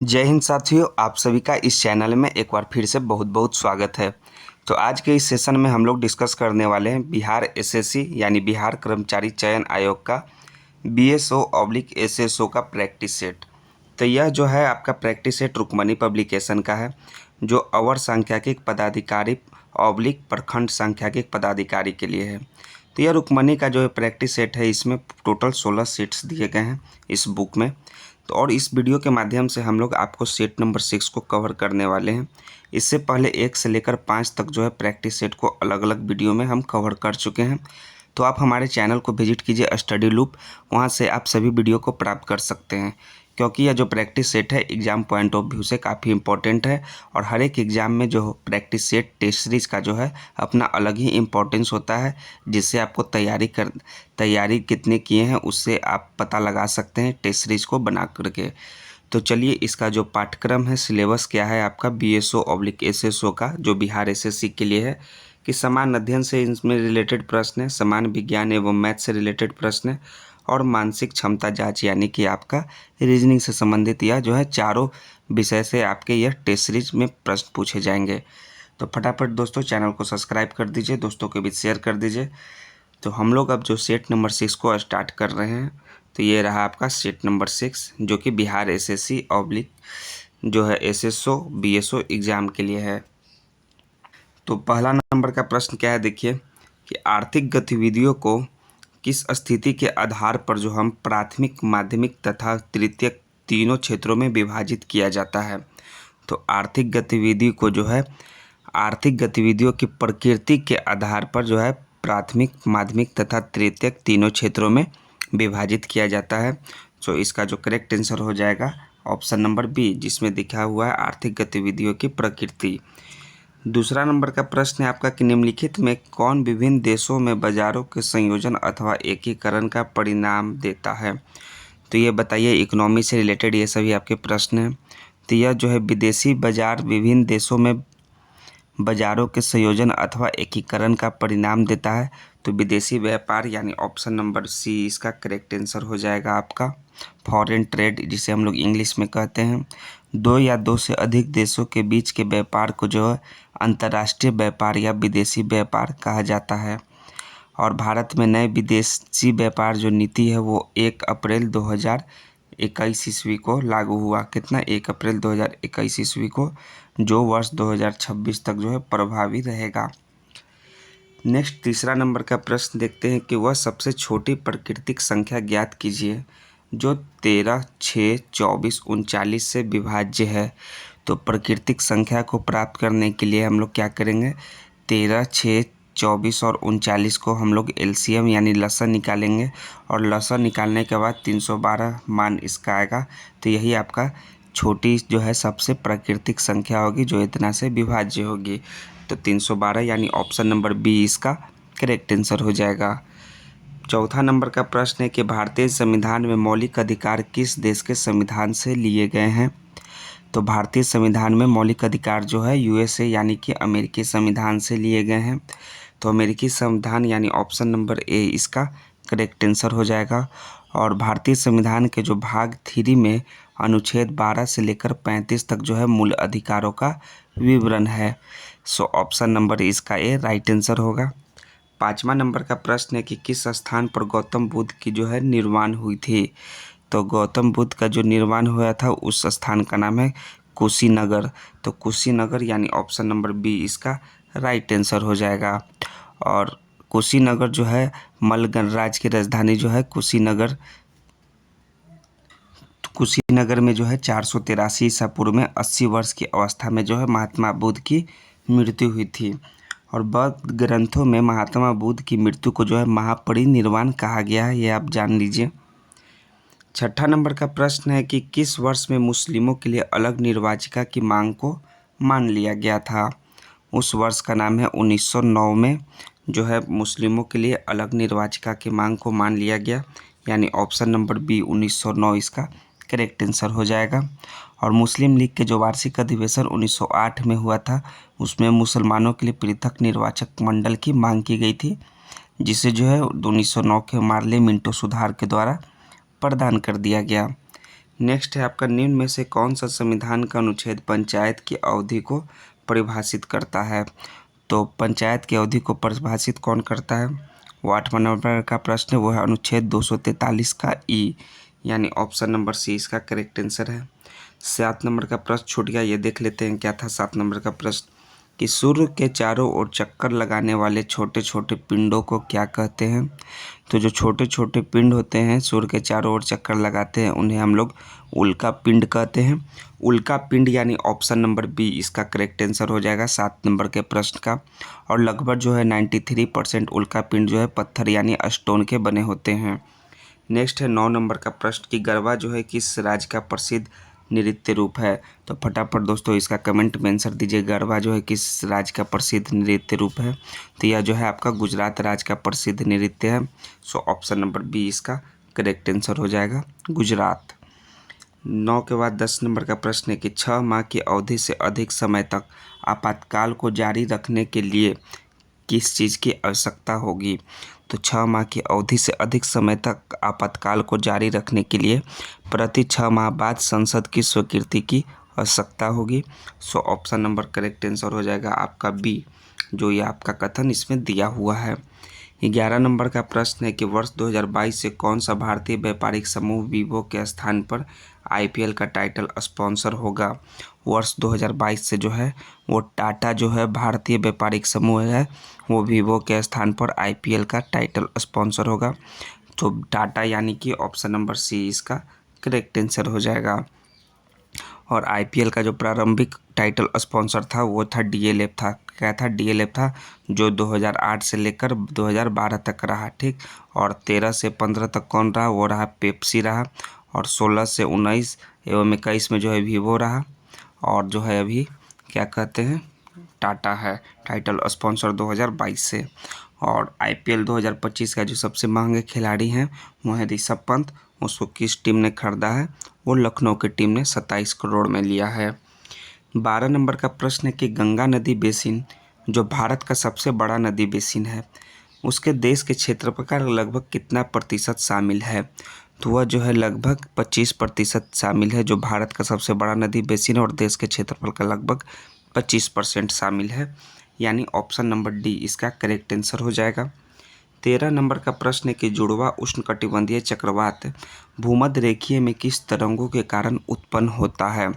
जय हिंद साथियों, आप सभी का इस चैनल में एक बार फिर से बहुत बहुत स्वागत है। तो आज के इस सेशन में हम लोग डिस्कस करने वाले हैं बिहार एसएससी यानी बिहार कर्मचारी चयन आयोग का BSO/SSO का प्रैक्टिस सेट। तो यह जो है आपका प्रैक्टिस सेट रुक्मणी पब्लिकेशन का है, जो अवर सांख्यिकी पदाधिकारी प्रखंड सांख्यिकी पदाधिकारी के लिए है। तो यह रुक्मणी का जो है प्रैक्टिस सेट है, इसमें टोटल 16 सेट्स दिए गए हैं इस बुक में। तो और इस वीडियो के माध्यम से हम लोग आपको सेट नंबर 6 को कवर करने वाले हैं। इससे पहले 1 से लेकर 5 तक जो है प्रैक्टिस सेट को अलग अलग वीडियो में हम कवर कर चुके हैं। तो आप हमारे चैनल को विजिट कीजिए स्टडी लूप, वहाँ से आप सभी वीडियो को प्राप्त कर सकते हैं, क्योंकि यह जो प्रैक्टिस सेट है एग्ज़ाम पॉइंट ऑफ व्यू से काफ़ी इंपॉर्टेंट है। और हर एक एग्ज़ाम में जो प्रैक्टिस सेट टेस्ट सीरीज़ का जो है अपना अलग ही इम्पोर्टेंस होता है, जिससे आपको तैयारी कितने किए हैं उससे आप पता लगा सकते हैं टेस्ट सीरीज़ को बना करके। तो चलिए, इसका जो पाठ्यक्रम है, सिलेबस क्या है आपका BSO/SSO का, जो बिहार एसएससी के लिए है, कि समान अध्ययन से इसमें रिलेटेड प्रश्न है, समान विज्ञान एवं मैथ से रिलेटेड प्रश्न है, और मानसिक क्षमता जांच यानी कि आपका रीजनिंग से संबंधित यह जो है चारों विषय से आपके यह टेस्ट सीरीज में प्रश्न पूछे जाएंगे। तो फटाफट दोस्तों चैनल को सब्सक्राइब कर दीजिए, दोस्तों के बीच शेयर कर दीजिए। तो हम लोग अब जो सेट नंबर 6 को स्टार्ट कर रहे हैं, तो ये रहा आपका सेट नंबर 6, जो कि बिहार एसएससी ऑब्लिक जो है SSO BSO एग्ज़ाम के लिए है। तो पहला नंबर का प्रश्न क्या है, देखिए कि आर्थिक गतिविधियों को किस स्थिति के आधार पर जो हम प्राथमिक, माध्यमिक तथा तृतीयक तीनों क्षेत्रों में विभाजित किया जाता है। तो आर्थिक गतिविधि को जो है आर्थिक गतिविधियों की प्रकृति के आधार पर जो है प्राथमिक, माध्यमिक तथा तृतीयक तीनों क्षेत्रों में विभाजित किया जाता है। तो इसका जो करेक्ट आंसर हो जाएगा ऑप्शन नंबर बी, जिसमें लिखा हुआ है आर्थिक गतिविधियों की प्रकृति। दूसरा नंबर का प्रश्न है आपका कि निम्नलिखित में कौन विभिन्न देशों में बाजारों के संयोजन अथवा एकीकरण का परिणाम देता है। तो ये बताइए, इकोनॉमी से रिलेटेड ये सभी आपके प्रश्न हैं। तो यह जो है विदेशी बाजार विभिन्न देशों में बाजारों के संयोजन अथवा एकीकरण का परिणाम देता है। तो विदेशी व्यापार यानी ऑप्शन नंबर सी इसका करेक्ट आंसर हो जाएगा आपका। फॉरेन ट्रेड, जिसे हम लोग इंग्लिश में कहते हैं, दो या दो से अधिक देशों के बीच के व्यापार को जो है अंतर्राष्ट्रीय व्यापार या विदेशी व्यापार कहा जाता है। और भारत में नए विदेशी व्यापार जो नीति है वो 1 अप्रैल 2021 ईस्वी को लागू हुआ। कितना? 1 अप्रैल 2021 ईस्वी को, जो वर्ष 2026 तक जो है प्रभावी रहेगा। नेक्स्ट तीसरा नंबर का प्रश्न देखते हैं कि वह सबसे छोटी प्राकृतिक संख्या ज्ञात कीजिए जो 13, 6, 24, 39 से विभाज्य है। तो प्राकृतिक संख्या को प्राप्त करने के लिए हम लोग क्या करेंगे, 13, 6, 24 और 39 को हम लोग LCM यानी लसन निकालेंगे, और लसन निकालने के बाद 312 मान इसका आएगा। तो यही आपका छोटी जो है सबसे प्राकृतिक संख्या होगी जो इतना से विभाज्य होगी। तो 312 यानी ऑप्शन नंबर बी इसका करेक्ट आंसर हो जाएगा। चौथा नंबर का प्रश्न है कि भारतीय संविधान में मौलिक अधिकार किस देश के संविधान से लिए गए हैं। तो भारतीय संविधान में मौलिक अधिकार जो है USA यानी कि अमेरिकी संविधान से लिए गए हैं। तो अमेरिकी संविधान यानी ऑप्शन नंबर ए इसका करेक्ट आंसर हो जाएगा। और भारतीय संविधान के जो भाग 3 में अनुच्छेद 12 से लेकर 35 तक जो है मूल अधिकारों का विवरण है। सो ऑप्शन नंबर इसका ए राइट आंसर होगा। पाँचवा नंबर का प्रश्न है कि किस स्थान पर गौतम बुद्ध की जो है निर्वाण हुई थी। तो गौतम बुद्ध का जो निर्वाण हुआ था उस स्थान का नाम है कुशीनगर। तो कुशीनगर यानी ऑप्शन नंबर बी इसका राइट आंसर हो जाएगा। और कुशीनगर जो है मल्ल गणराज्य की राजधानी जो है कुशीनगर में जो है 483 ईसा पूर्व में 80 वर्ष की अवस्था में जो है महात्मा बुद्ध की मृत्यु हुई थी। और बौद्ध ग्रंथों में महात्मा बुद्ध की मृत्यु को जो है महापरिनिर्वाण कहा गया है, ये आप जान लीजिए। छठा नंबर का प्रश्न है कि किस वर्ष में मुस्लिमों के लिए अलग निर्वाचिका की मांग को मान लिया गया था। उस वर्ष का नाम है 1909 में जो है मुस्लिमों के लिए अलग निर्वाचिका की मांग को मान लिया गया, यानी ऑप्शन नंबर बी 1909 इसका करेक्ट आंसर हो जाएगा। और मुस्लिम लीग के जो वार्षिक अधिवेशन 1908 में हुआ था, उसमें मुसलमानों के लिए पृथक निर्वाचक मंडल की मांग की गई थी, जिसे जो है 1909 के मार्ले मिंटो सुधार के द्वारा प्रदान कर दिया गया। नेक्स्ट है आपका, निम्न में से कौन सा संविधान का अनुच्छेद पंचायत की अवधि को परिभाषित करता है? तो पंचायत की अवधि को परिभाषित कौन करता है? वो 8वां नंबर का प्रश्न है, वो है अनुच्छेद 243 का ई, यानी ऑप्शन नंबर सी इसका करेक्ट आंसर है। 7 नंबर का प्रश्न छूट गया, ये देख लेते हैं क्या था 7 नंबर का प्रश्न, कि सूर्य के चारों ओर चक्कर लगाने वाले छोटे छोटे पिंडों को क्या कहते हैं? तो जो छोटे छोटे पिंड होते हैं सूर्य के चारों ओर चक्कर लगाते हैं उन्हें हम लोग उल्का पिंड कहते हैं। उल्का पिंड यानी ऑप्शन नंबर बी इसका करेक्ट आंसर हो जाएगा 7 नंबर के प्रश्न का। और लगभग जो है 93% उल्का पिंड जो है पत्थर यानी स्टोन के बने होते हैं। नेक्स्ट है 9 नंबर का प्रश्न, कि गरबा जो है किस राज्य का प्रसिद्ध नृत्य रूप है? तो फटाफट दोस्तों इसका कमेंट में आंसर दीजिए, गरबा जो है किस राज्य का प्रसिद्ध नृत्य रूप है? तो यह जो है आपका गुजरात राज्य का प्रसिद्ध नृत्य है। सो ऑप्शन नंबर बी इसका करेक्ट आंसर हो जाएगा, गुजरात। 9 के बाद 10 नंबर का प्रश्न है कि 6 माह की अवधि से अधिक समय तक आपातकाल को जारी रखने के लिए किस चीज़ की आवश्यकता होगी? तो 6 माह की अवधि से अधिक समय तक आपातकाल को जारी रखने के लिए प्रति 6 माह बाद संसद की स्वीकृति की आवश्यकता होगी। सो ऑप्शन नंबर करेक्ट आंसर हो जाएगा आपका बी, जो ये आपका कथन इसमें दिया हुआ है। 11 नंबर का प्रश्न है कि वर्ष 2022 से कौन सा भारतीय व्यापारिक समूह वीवो के स्थान पर आईपीएल का टाइटल स्पॉन्सर होगा? वर्ष 2022 से जो है वो टाटा जो है भारतीय व्यापारिक समूह है, वो वीवो के स्थान पर आईपीएल का टाइटल स्पॉन्सर होगा। तो टाटा यानी कि ऑप्शन नंबर सी इसका करेक्ट आंसर हो जाएगा। और आईपीएल का जो प्रारंभिक टाइटल स्पॉन्सर था वो था डीएलएफ था। क्या था? डीएलएफ था, जो 2008 से लेकर 2012 तक रहा, ठीक। और 13 से 15 तक कौन रहा? वो रहा पेप्सी रहा। और 16 से 19 एवं 21 में जो है वीवो रहा। और जो है अभी क्या कहते हैं, टाटा है टाइटल स्पॉन्सर 2022 से। और आईपीएल 2025 का जो सबसे महंगे खिलाड़ी हैं वो है ऋषभ पंत। उसको किस टीम ने खरीदा है? वो लखनऊ की टीम ने 27 करोड़ में लिया है। 12 नंबर का प्रश्न है कि गंगा नदी बेसिन जो भारत का सबसे बड़ा नदी बेसिन है, उसके देश के क्षेत्रफल का लगभग कितना प्रतिशत शामिल है? तो वह जो है लगभग 25% शामिल है, जो भारत का सबसे बड़ा नदी बेसिन है, और देश के क्षेत्रफल का लगभग 25% शामिल है, यानी ऑप्शन नंबर डी इसका करेक्ट आंसर हो जाएगा। 13 नंबर का प्रश्न है कि जुड़वा उष्णकटिबंधीय चक्रवात भूमध्य रेखीय में किस तरंगों के कारण उत्पन्न होता है?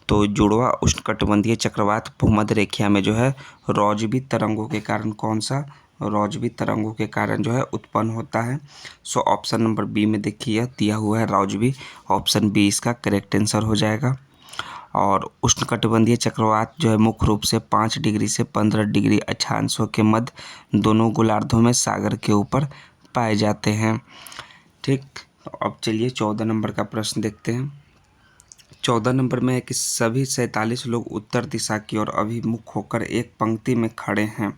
तो जुड़वा उष्णकटिबंधीय चक्रवात भूमध्य रेखीय में जो है रौजवी तरंगों के कारण, कौन सा? रौजवी तरंगों के कारण जो है उत्पन्न होता है। सो ऑप्शन नंबर बी में देखिए दिया हुआ है रौजवी, ऑप्शन बी इसका करेक्ट आंसर हो जाएगा। और उष्णकटिबंधीय चक्रवात जो है मुख्य रूप से 5 डिग्री से 15 डिग्री अक्षांशों के मध्य दोनों गोलार्धों में सागर के ऊपर पाए जाते हैं, ठीक। तो अब चलिए 14 नंबर का प्रश्न देखते हैं। 14 नंबर में है कि सभी 47 लोग उत्तर दिशा की ओर अभिमुख होकर एक पंक्ति में खड़े हैं।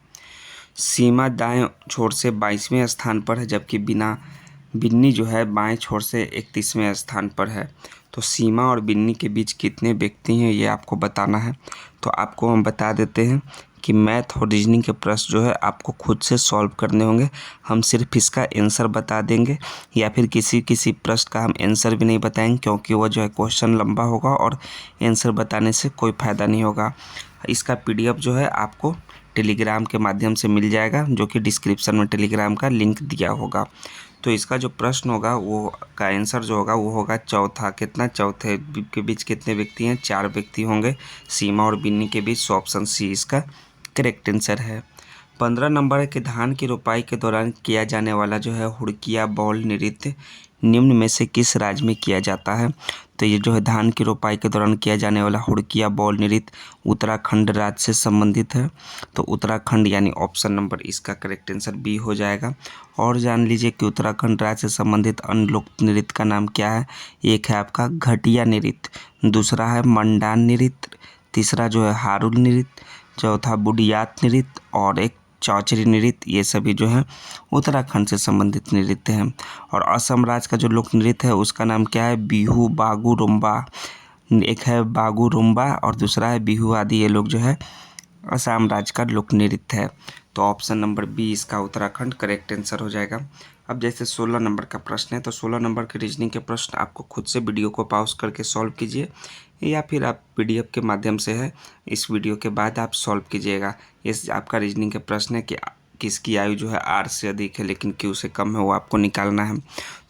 सीमा दाएं छोर से 22वें स्थान पर है, जबकि बिन्नी जो है बाएं छोर से 31वें स्थान पर है। तो सीमा और बिन्नी के बीच कितने व्यक्ति हैं ये आपको बताना है। तो आपको हम बता देते हैं कि मैथ और रीजनिंग के प्रश्न जो है आपको खुद से सॉल्व करने होंगे। हम सिर्फ इसका आंसर बता देंगे, या फिर किसी प्रश्न का हम आंसर भी नहीं बताएंगे, क्योंकि वह जो है क्वेश्चन लंबा होगा और आंसर बताने से कोई फ़ायदा नहीं होगा। इसका पीडीएफ जो है आपको टेलीग्राम के माध्यम से मिल जाएगा, जो कि डिस्क्रिप्शन में टेलीग्राम का लिंक दिया होगा। तो इसका जो प्रश्न होगा वो का आंसर जो होगा वो होगा चौथा। कितना? चौथे के बीच कितने व्यक्ति हैं? 4 व्यक्ति होंगे सीमा और बिन्नी के बीच। ऑप्शन सी इसका करेक्ट आंसर है। 15 नंबर है कि धान की रोपाई के दौरान किया जाने वाला जो है हुड़किया बॉल नृत्य निम्न में से किस राज्य में किया जाता है? तो ये जो है धान की रोपाई के दौरान किया जाने वाला हुड़किया बॉल नृत्य उत्तराखंड राज्य से संबंधित है। तो उत्तराखंड यानी ऑप्शन नंबर इसका करेक्ट आंसर बी हो जाएगा। और जान लीजिए कि उत्तराखंड राज्य से संबंधित अन्य लोक नृत्य का नाम क्या है। एक है आपका घटिया नृत्य, दूसरा है मंडान नृत्य, तीसरा जो है हारुल नृत्य, चौथा बुडियात नृत्य, और एक चौचरी नृत्य। ये सभी जो है उत्तराखंड से संबंधित नृत्य हैं। और असम राज्य का जो लोक नृत्य है उसका नाम क्या है? बिहू, बागू, रुम्बा। एक है बागू रुम्बा और दूसरा है बिहू आदि। ये लोग जो है असम राज्य का लोक नृत्य है। तो ऑप्शन नंबर बी इसका उत्तराखंड करेक्ट आंसर हो जाएगा। अब जैसे 16 नंबर का प्रश्न है, तो 16 नंबर के रीजनिंग के प्रश्न आपको खुद से वीडियो को पॉज करके सॉल्व कीजिए, या फिर आप पीडीएफ के माध्यम से है इस वीडियो के बाद आप सॉल्व कीजिएगा। इस आपका रीजनिंग के प्रश्न है कि किसकी आयु जो है आर से अधिक है लेकिन क्यू से कम है, वो आपको निकालना है।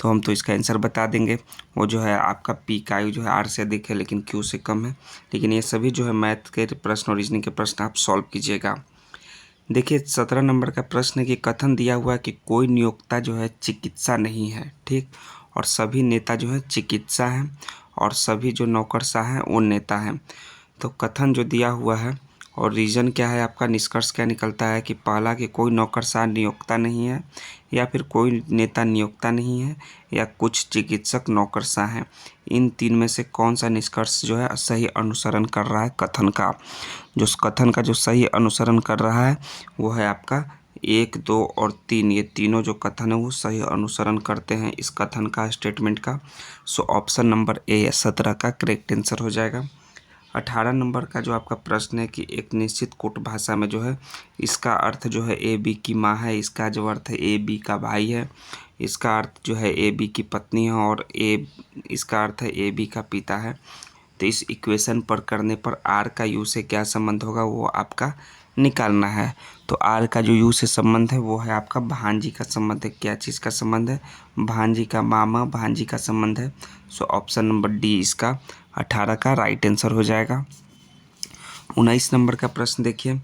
तो हम तो इसका आंसर बता देंगे, वो जो है आपका पी का आयु जो है आर से अधिक है लेकिन क्यू से कम है। लेकिन ये सभी जो है मैथ के प्रश्न और रीजनिंग के प्रश्न आप सॉल्व कीजिएगा। देखिए 17 नंबर का प्रश्न है कि कथन दिया हुआ है कि कोई नियोक्ता जो है चिकित्सा नहीं है, ठीक, और सभी नेता जो है चिकित्सा हैं, और सभी जो नौकरशाह हैं वो नेता हैं। तो कथन जो दिया हुआ है और रीज़न क्या है, आपका निष्कर्ष क्या निकलता है कि पहला कि कोई नौकरशाह नियोक्ता नहीं है, या फिर कोई नेता नियोक्ता नहीं है, या कुछ चिकित्सक नौकरशाह हैं। इन तीन में से कौन सा निष्कर्ष जो है सही अनुसरण कर रहा है कथन का। जो कथन का जो सही अनुसरण कर रहा है वो है आपका 1, 2 और 3, ये तीनों जो कथन है वो सही अनुसरण करते हैं इस कथन का, स्टेटमेंट का। सो ऑप्शन नंबर ए 17 का करेक्ट आंसर हो जाएगा। 18 नंबर का जो आपका प्रश्न है कि एक निश्चित कूट भाषा में जो है इसका अर्थ जो है ए बी की माँ है, इसका जो अर्थ है ए बी का भाई है, इसका अर्थ जो है ए बी की पत्नी है, और इसका अर्थ है ए बी का पिता है। तो इस इक्वेशन पर करने पर आर का यू से क्या संबंध होगा वो आपका निकालना है। तो आर का जो यू से संबंध है वो है आपका भांजी का संबंध है। क्या चीज़ का संबंध है? भांजी का, मामा भांजी का संबंध है। सो ऑप्शन नंबर डी इसका 18 का राइट आंसर हो जाएगा। 19 नंबर का प्रश्न देखिए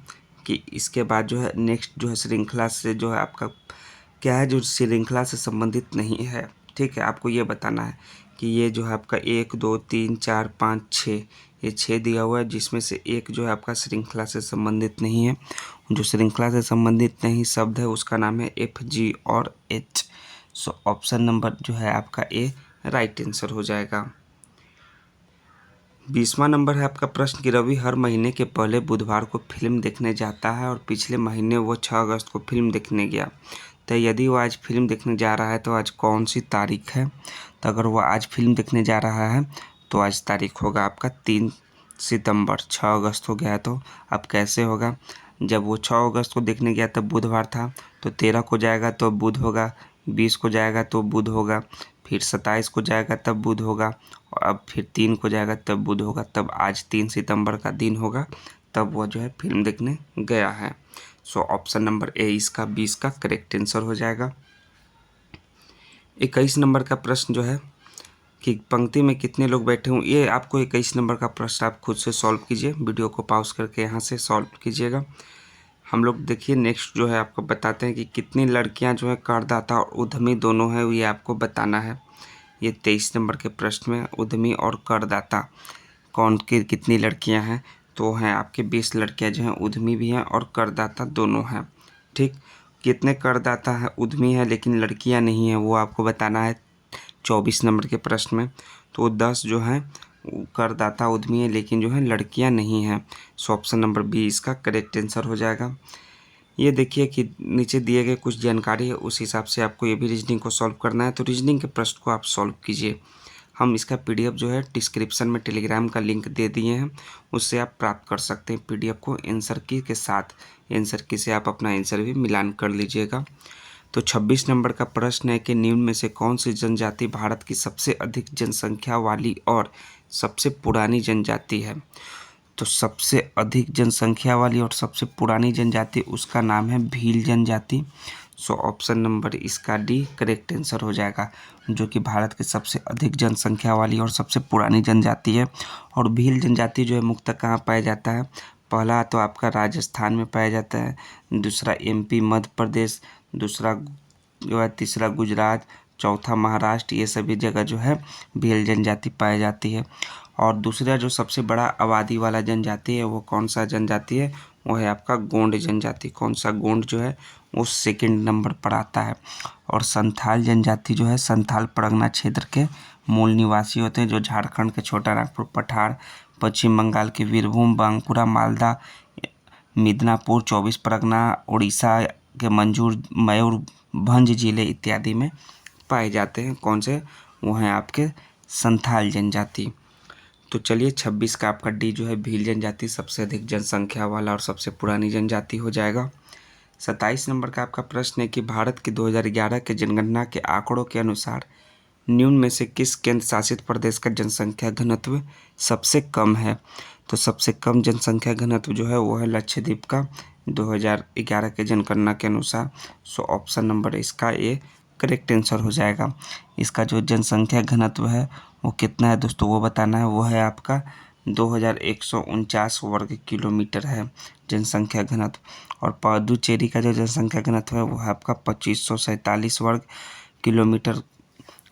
कि इसके बाद जो है नेक्स्ट जो है श्रृंखला से जो है आपका क्या है, जो श्रृंखला से संबंधित नहीं है, ठीक है। आपको ये बताना है कि ये जो है आपका 1, 2, 3, 4, 5, 6, ये 6 दिया हुआ है, जिसमें से एक जो है आपका श्रृंखला से संबंधित नहीं है। जो श्रृंखला से संबंधित नहीं शब्द है उसका नाम है एफ, जी और एच। सो ऑप्शन नंबर जो है आपका ए राइट आंसर हो जाएगा। 20वां नंबर है आपका प्रश्न कि रवि हर महीने के पहले बुधवार को फिल्म देखने जाता है, और पिछले महीने वो 6 अगस्त को फिल्म देखने गया। तो यदि वो आज फिल्म देखने जा रहा है तो आज कौन सी तारीख है? तो अगर वो आज फिल्म देखने जा रहा है तो आज तारीख होगा आपका 3 सितंबर। 6 अगस्त हो गया है तो अब कैसे होगा? जब वो 6 अगस्त को देखने गया तब बुधवार था, तो 13 को जाएगा तो बुध होगा, 20 को जाएगा तो बुध होगा, फिर 27 को जाएगा तब बुध होगा, और अब फिर 3 को जाएगा तब बुध होगा। तब आज 3 सितंबर का दिन होगा, तब वह जो है फिल्म देखने गया है। सो ऑप्शन नंबर ए इसका 20 का करेक्ट आंसर हो जाएगा। 21 नंबर का प्रश्न जो है कि पंक्ति में कितने लोग बैठे हों, ये आपको 21 नंबर का प्रश्न आप खुद से सॉल्व कीजिए, वीडियो को पॉज करके यहाँ से सॉल्व कीजिएगा। हम लोग देखिए नेक्स्ट जो है आपको बताते हैं कि कितनी लड़कियां जो है करदाता और उद्यमी दोनों हैं, ये आपको बताना है। ये 23 नंबर के प्रश्न में उद्यमी और करदाता कौन की कितनी लड़कियां हैं, तो हैं आपके 20 लड़कियां जो हैं उद्यमी भी हैं और करदाता दोनों हैं, ठीक। कितने करदाता हैं उद्यमी हैं लेकिन लड़कियां नहीं हैं, वो आपको बताना है 24 नंबर के प्रश्न में। तो 10 जो हैं करदाता उद्यमी है लेकिन जो है लड़कियां नहीं हैं। सो ऑप्शन नंबर बी इसका करेक्ट आंसर हो जाएगा। ये देखिए कि नीचे दिए गए कुछ जानकारी है, उस हिसाब से आपको ये भी रीजनिंग को सॉल्व करना है। तो रीजनिंग के प्रश्न को आप सॉल्व कीजिए। हम इसका पीडीएफ जो है डिस्क्रिप्शन में टेलीग्राम का लिंक दे दिए हैं, उससे आप प्राप्त कर सकते हैं पीडीएफ को आंसर की के साथ। आंसर की से आप अपना आंसर भी मिलान कर लीजिएगा। तो 26 नंबर का प्रश्न है कि निम्न में से कौन सी जनजाति भारत की सबसे अधिक जनसंख्या वाली और सबसे पुरानी जनजाति है? तो सबसे अधिक जनसंख्या वाली और सबसे पुरानी जनजाति उसका नाम है भील जनजाति। सो ऑप्शन नंबर इसका डी करेक्ट आंसर हो जाएगा, जो कि भारत की सबसे अधिक जनसंख्या वाली और सबसे पुरानी जनजाति है। और भील जनजाति जो है मुख्यतः कहाँ पाया जाता है? पहला तो आपका राजस्थान में पाया जाता है, दूसरा एमपी मध्य प्रदेश, दूसरा जो है तीसरा गुजरात, चौथा महाराष्ट्र, ये सभी जगह जो है भील जनजाति पाई जाती है। और दूसरा जो सबसे बड़ा आबादी वाला जनजाति है वो कौन सा जनजाति है? वो है आपका गोंड जनजाति। कौन सा? गोंड जो है वो सेकंड नंबर पर आता है। और संथाल जनजाति जो है संथाल परगना क्षेत्र के मूल निवासी होते हैं, जो झारखंड के छोटा नागपुर, पठार, पश्चिम बंगाल के वीरभूम, बांकुरा, मालदा, मिदनापुर, 24 परगना, उड़ीसा के मयूरभंज जिले इत्यादि में पाए जाते हैं। कौन से? वो हैं आपके संथाल जनजाति। तो चलिए 26 का आपका डी जो है भील जनजाति सबसे अधिक जनसंख्या वाला और सबसे पुरानी जनजाति हो जाएगा। 27 नंबर का आपका प्रश्न है कि भारत के 2011 के जनगणना के आंकड़ों के अनुसार निम्न में से किस केंद्र शासित प्रदेश का जनसंख्या घनत्व सबसे कम है? तो सबसे कम जनसंख्या घनत्व जो है वो है लक्षद्वीप का 2011 के जनगणना के अनुसार। सो ऑप्शन नंबर इसका ए करेक्ट आंसर हो जाएगा। इसका जो जनसंख्या घनत्व है वो कितना है दोस्तों, वो बताना है। वो है आपका 2149 वर्ग किलोमीटर है जनसंख्या घनत्व। और पुडुचेरी का जो जनसंख्या घनत्व है वो है आपका 2547 वर्ग किलोमीटर।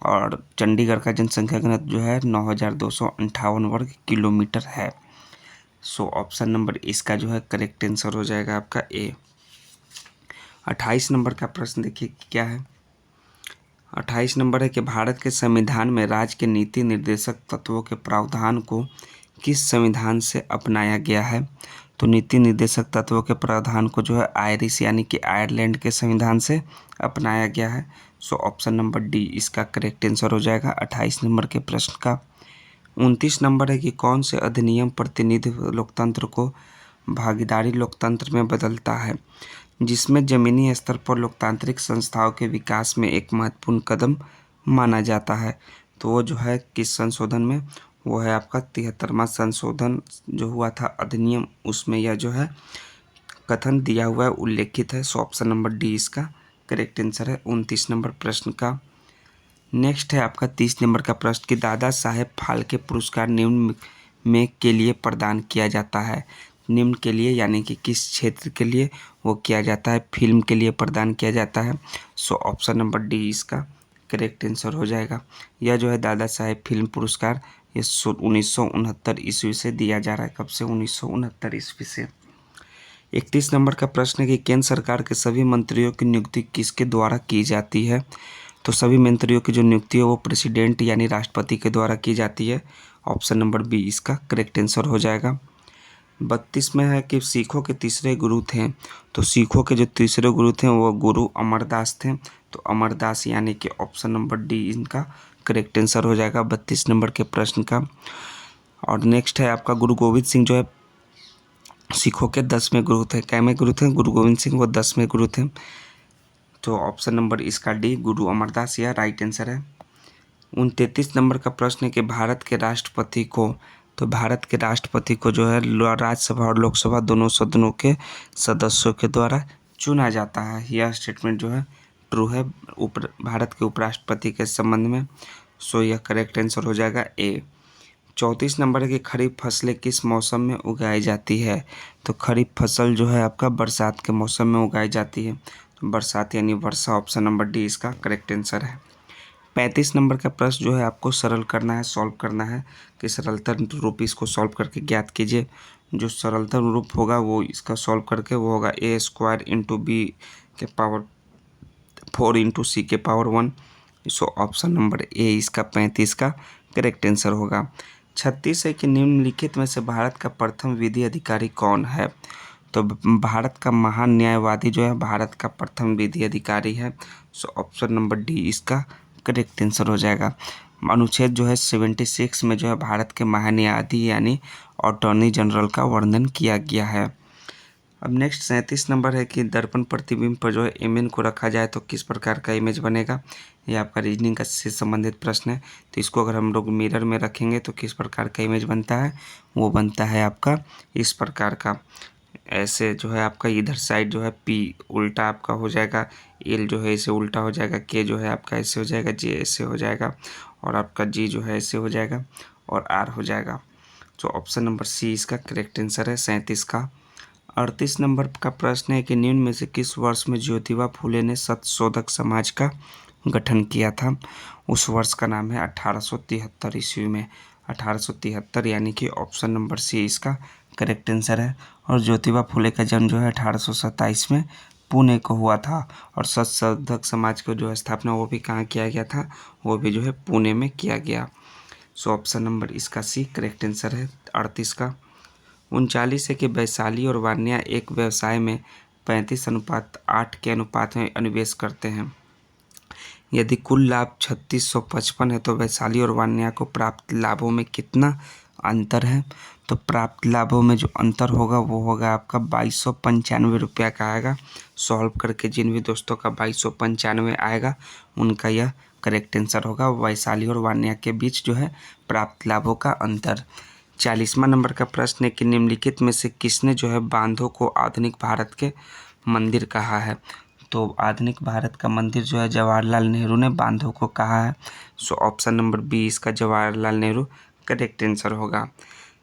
और चंडीगढ़ का जनसंख्या घनत्व जो है 9258 वर्ग किलोमीटर है। सो ऑप्शन नंबर इसका जो है करेक्ट आंसर हो जाएगा आपका ए। 28 नंबर का प्रश्न देखिए क्या है। 28 नंबर है कि भारत के संविधान में राज्य के नीति निर्देशक तत्वों के प्रावधान को किस संविधान से अपनाया गया है? तो नीति निर्देशक तत्वों के प्रावधान को जो है आयरिश यानी कि आयरलैंड के संविधान से अपनाया गया है। सो ऑप्शन नंबर डी इसका करेक्ट आंसर हो जाएगा 28 नंबर के प्रश्न का। 29 नंबर है कि कौन से अधिनियम प्रतिनिधि लोकतंत्र को भागीदारी लोकतंत्र में बदलता है, जिसमें जमीनी स्तर पर लोकतांत्रिक संस्थाओं के विकास में एक महत्वपूर्ण कदम माना जाता है? तो वो जो है किस संशोधन में, वो है आपका 73वां संशोधन जो हुआ था अधिनियम, उसमें यह जो है कथन दिया हुआ है, उल्लेखित है। सो ऑप्शन नंबर डी इसका करेक्ट आंसर है 29 नंबर प्रश्न का। नेक्स्ट है आपका 30 नंबर का प्रश्न कि दादा साहेब फाल्के पुरस्कार निम्न में के लिए प्रदान किया जाता है। निम्न के लिए यानी कि किस क्षेत्र के लिए वो किया जाता है? फिल्म के लिए प्रदान किया जाता है। सो ऑप्शन नंबर डी इसका करेक्ट आंसर हो जाएगा। यह जो है दादा साहेब फिल्म पुरस्कार ये 1969 ईस्वी से दिया जा रहा है। कब से? 1969 ईस्वी से। 31 नंबर का प्रश्न है कि केंद्र सरकार के सभी मंत्रियों की नियुक्ति किसके द्वारा की जाती है? तो सभी मंत्रियों की जो नियुक्ति है वो प्रेसिडेंट यानी राष्ट्रपति के द्वारा की जाती है। ऑप्शन नंबर बी इसका करेक्ट आंसर हो जाएगा। 32 में है कि सिखों के तीसरे गुरु थे। तो सिखों के जो तीसरे गुरु थे वो गुरु अमरदास थे। तो अमरदास यानी कि ऑप्शन नंबर डी इनका करेक्ट आंसर हो जाएगा 32 नंबर के प्रश्न का। और नेक्स्ट है आपका गुरु गोविंद सिंह जो है सिखों के 10वें गुरु थे। कैमे गुरु थे? गुरु गोविंद सिंह वो 10वें गुरु थे। तो ऑप्शन नंबर इसका डी गुरु अमरदास यह राइट आंसर है। 33 नंबर का प्रश्न है कि भारत के राष्ट्रपति को, तो भारत के राष्ट्रपति को जो है राज्यसभा और लोकसभा दोनों सदनों के सदस्यों के द्वारा चुना जाता है। यह स्टेटमेंट जो है ट्रू है भारत के उपराष्ट्रपति के संबंध में। सो यह करेक्ट आंसर हो जाएगा ए। 34 नंबर है कि खरीफ फसलें किस मौसम में उगाई जाती है? तो खरीफ फसल जो है आपका बरसात के मौसम में उगाई जाती है। तो बरसात यानी वर्षा ऑप्शन नंबर डी इसका करेक्ट आंसर है। 35 नंबर का प्रश्न जो है आपको सरल करना है, सॉल्व करना है कि सरलतम रूप इसको सॉल्व करके ज्ञात कीजिए। जो सरलतम रूप होगा वो इसका सॉल्व करके वो होगा a² × b के पावर 4 × c के power 1। So option number A इसका 35 का करेक्ट आंसर होगा। 36 है कि निम्नलिखित में से भारत का प्रथम विधि अधिकारी कौन है? तो भारत का महान न्यायवादी जो है भारत का प्रथम विधि अधिकारी है। सो ऑप्शन नंबर डी इसका करेक्ट आंसर हो जाएगा। अनुच्छेद जो है 76 में जो है भारत के महान्यायाधीश यानी अटॉर्नी जनरल का वर्णन किया गया है। अब नेक्स्ट 37 नंबर है कि दर्पण प्रतिबिंब पर जो है इमेज को रखा जाए तो किस प्रकार का इमेज बनेगा? ये आपका रीजनिंग का से संबंधित प्रश्न है। तो इसको अगर हम लोग मिरर में रखेंगे तो किस प्रकार का इमेज बनता है? वो बनता है आपका इस प्रकार का। ऐसे जो है आपका इधर साइड जो है पी उल्टा आपका हो जाएगा, एल जो है ऐसे उल्टा हो जाएगा, के जो है आपका ऐसे हो जाएगा, जे ऐसे हो जाएगा और आपका जी जो है ऐसे हो जाएगा और आर हो जाएगा। तो ऑप्शन नंबर सी इसका करेक्ट आंसर है 37 का। 38 नंबर का प्रश्न है कि निम्न में से किस वर्ष में ज्योतिबा फुले ने सत्यशोधक समाज का गठन किया था? उस वर्ष का नाम है 1873 ईस्वी में। 1873 यानी कि ऑप्शन नंबर सी इसका करेक्ट आंसर है। और ज्योतिबा फुले का जन्म जो है 1827 में पुणे को हुआ था। और सत्यशोधक समाज को जो स्थापना वो भी कहाँ किया गया था? वो भी जो है पुणे में किया गया। सो ऑप्शन नंबर इसका सी करेक्ट आंसर है 38 का। 39 है कि वैशाली और वान्या एक व्यवसाय में 35:8 के अनुपात में निवेश करते हैं। यदि कुल लाभ 3655 है तो वैशाली और वान्या को प्राप्त लाभों में कितना अंतर है? तो प्राप्त लाभों में जो अंतर होगा वो होगा आपका 2295 रुपया का आएगा। सॉल्व करके जिन भी दोस्तों का 2295 आएगा उनका यह करेक्ट आंसर होगा। वैशाली और वान्या के बीच जो है प्राप्त लाभों का अंतर। 40वां नंबर का प्रश्न है कि निम्नलिखित में से किसने जो है बांधों को आधुनिक भारत के मंदिर कहा है। तो आधुनिक भारत का मंदिर जो है जवाहरलाल नेहरू ने बांधों को कहा है। सो ऑप्शन नंबर बी इसका जवाहरलाल नेहरू करेक्ट आंसर होगा।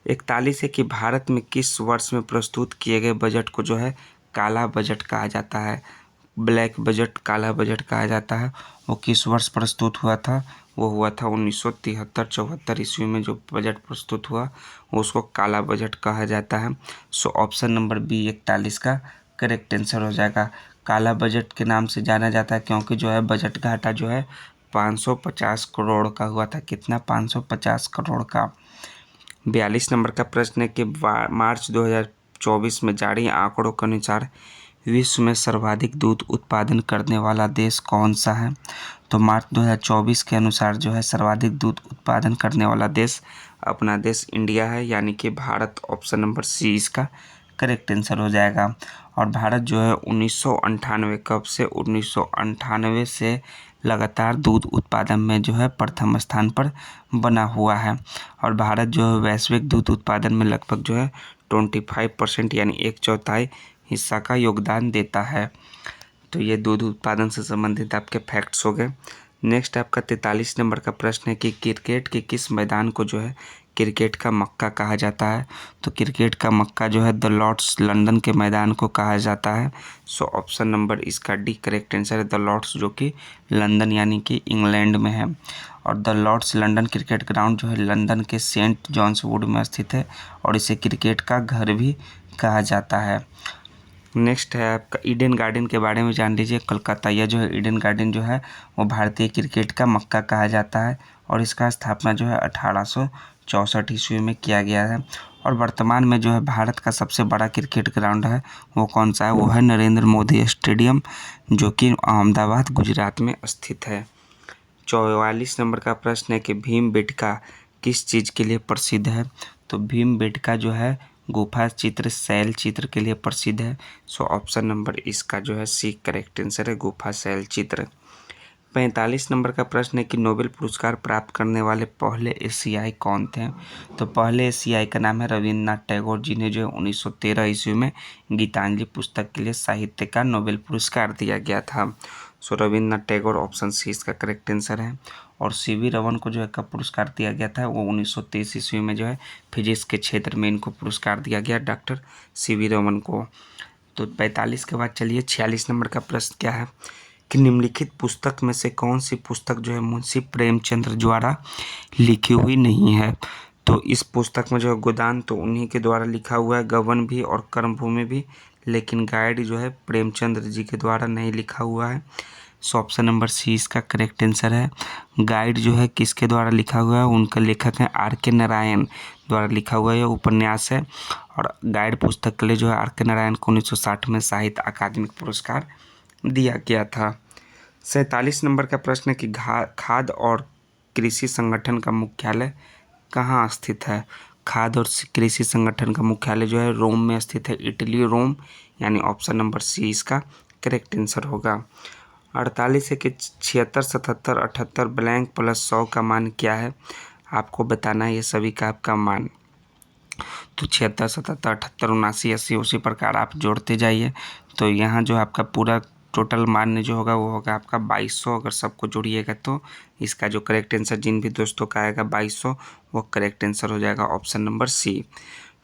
41 है कि भारत में किस वर्ष में प्रस्तुत किए गए बजट को जो है काला बजट कहा जाता है। ब्लैक बजट, काला बजट कहा जाता है। वो किस वर्ष प्रस्तुत हुआ था? वो हुआ था 1973-74 ईस्वी में जो बजट प्रस्तुत हुआ उसको काला बजट कहा जाता है। सो ऑप्शन नंबर बी 41 का करेक्ट आंसर हो जाएगा। काला बजट के नाम से जाना जाता है क्योंकि जो है बजट घाटा जो है 550 करोड़ का हुआ था। कितना? 550 करोड़ का। 42 नंबर का प्रश्न है कि मार्च 2024 में जारी आंकड़ों के अनुसार विश्व में सर्वाधिक दूध उत्पादन करने वाला देश कौन सा है। तो मार्च 2024 के अनुसार जो है सर्वाधिक दूध उत्पादन करने वाला देश अपना देश इंडिया है, यानी कि भारत। ऑप्शन नंबर सी इसका करेक्ट आंसर हो जाएगा। और भारत जो है 1998 कब से 1998 से लगातार दूध उत्पादन में जो है प्रथम स्थान पर बना हुआ है। और भारत जो है वैश्विक दूध उत्पादन में लगभग जो है 25% यानी 1/4 हिस्सा का योगदान देता है। तो ये दूध उत्पादन से संबंधित आपके फैक्ट्स हो गए। नेक्स्ट आपका 43 नंबर का प्रश्न है कि क्रिकेट के किस मैदान को जो है क्रिकेट का मक्का कहा जाता है। तो क्रिकेट का मक्का जो है द लॉर्ड्स लंदन के मैदान को कहा जाता है। सो ऑप्शन नंबर इसका डी करेक्ट आंसर है। द लॉर्ड्स जो कि लंदन यानी कि इंग्लैंड में है। और the Lord's London cricket ground जो है लंदन के सेंट जॉन्स वुड में स्थित है और इसे क्रिकेट का घर भी कहा जाता है। नेक्स्ट है आपका ईडन गार्डन के बारे में जान लीजिए। कलकत्ता यह जो है ईडन गार्डन जो है वो भारतीय क्रिकेट का मक्का कहा जाता है और इसका स्थापना जो है 1864 ईस्वी में किया गया है। और वर्तमान में जो है भारत का सबसे बड़ा क्रिकेट ग्राउंड है वो कौन सा है? वो है नरेंद्र मोदी स्टेडियम जो कि अहमदाबाद गुजरात में स्थित है। 44 नंबर का प्रश्न है कि भीमबेटका किस चीज़ के लिए प्रसिद्ध है। तो भीमबेटका जो है गुफा चित्र, शैल चित्र के लिए प्रसिद्ध है। सो ऑप्शन नंबर इसका जो है सी करेक्ट आंसर है, गुफा शैल चित्र। 45 नंबर का प्रश्न है कि नोबेल पुरस्कार प्राप्त करने वाले पहले एशियाई कौन थे। तो पहले एशियाई का नाम है रविन्द्रनाथ टैगोर, जिन्हें जो है 1913 ईस्वी में गीतांजलि पुस्तक के लिए साहित्य का नोबेल पुरस्कार दिया गया था। सो रविन्द्रनाथ टैगोर ऑप्शन सी इसका करेक्ट आंसर है। और सीवी रमन को जो है कब पुरस्कार दिया गया था? वो 1923 ईस्वी में जो है फिजिक्स के क्षेत्र में इनको पुरस्कार दिया गया, डॉक्टर सीवी रमन को। तो 45 के बाद चलिए 46 नंबर का प्रश्न क्या है कि निम्नलिखित पुस्तक में से कौन सी पुस्तक जो है मुंशी प्रेमचंद्र द्वारा लिखी हुई नहीं है। तो इस पुस्तक में जो है गोदान तो उन्हीं के द्वारा लिखा हुआ है, गबन भी और कर्मभूमि भी, लेकिन गाइड जो है प्रेमचंद्र जी के द्वारा नहीं लिखा हुआ है। सो ऑप्शन नंबर सी इसका करेक्ट आंसर है। गाइड जो है किसके द्वारा लिखा हुआ है? उनका लेखक है R.K. नारायण द्वारा लिखा हुआ है, उपन्यास है। और गाइड पुस्तक के लिए जो है R.K. नारायण को 1960 में साहित्य अकादमी पुरस्कार दिया गया था। 47 नंबर का प्रश्न है कि खाद्य और कृषि संगठन का मुख्यालय कहाँ स्थित है। खाद्य और कृषि संगठन का मुख्यालय जो है रोम में स्थित है, इटली, रोम, यानी ऑप्शन नंबर सी इसका करेक्ट आंसर होगा। 48 है कि 76, 77, 78 ब्लैंक प्लस 100 का मान क्या है। आपको बताना है ये सभी का आपका मान। तो 76, 77, 78, 79, 80 उसी प्रकार आप जोड़ते जाइए। तो यहाँ जो आपका पूरा टोटल मान जो होगा वो होगा आपका 2200। अगर सबको जोड़िएगा तो इसका जो करेक्ट आंसर जिन भी दोस्तों का आएगा 2200 वो करेक्ट आंसर हो जाएगा ऑप्शन नंबर सी।